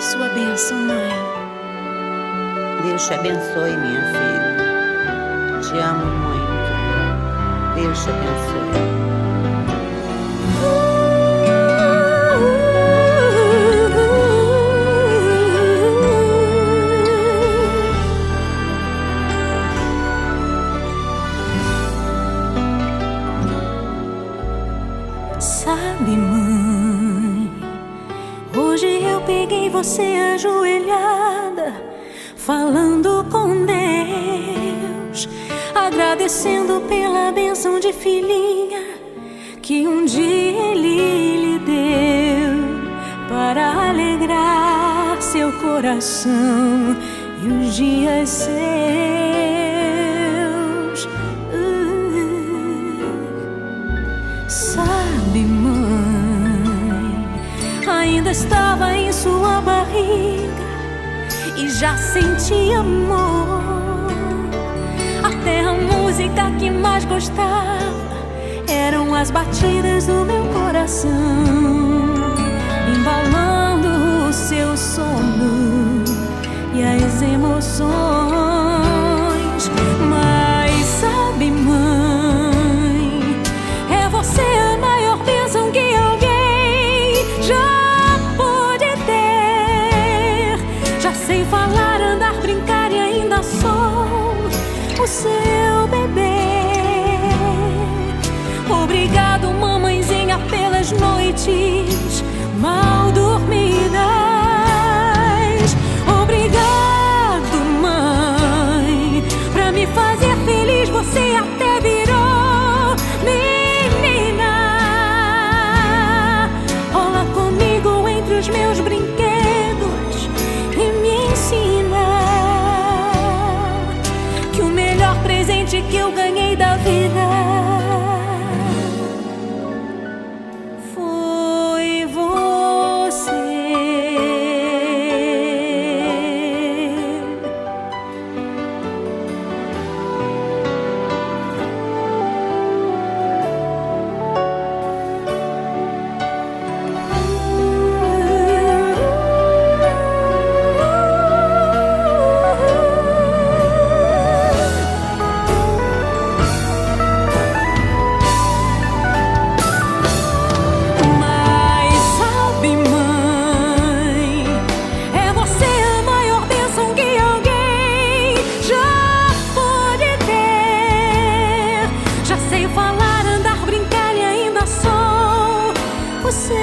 sua bênção, mãe. Deus te abençoe, minha filha. Te amo muito. Deus te abençoe. Sabe, mãe, hoje eu peguei você ajoelhada, falando com Deus, agradecendo pela bênção de filhinha que um dia Ele lhe deu, para alegrar seu coração e os dias seus. Sabe, mãe, ainda estava em sua barriga e já sentia amor. Até a música que mais gostava eram as batidas do meu coração, embalando o seu sono e as emoções. Mas sabe, mãe, é você a maior bênção que alguém já pôde ter. Já sei falar, andar, brincar e ainda sou o seu bebê. Obrigado, mamãezinha, pelas noites mal dormidas. Obrigado, mãe, pra me fazer feliz. Você até virou menina. Rola comigo entre os meus brinquedos e me ensina que o melhor presente que eu ganhei da vida foi você. Sei falar, andar, brincar e ainda sou o seu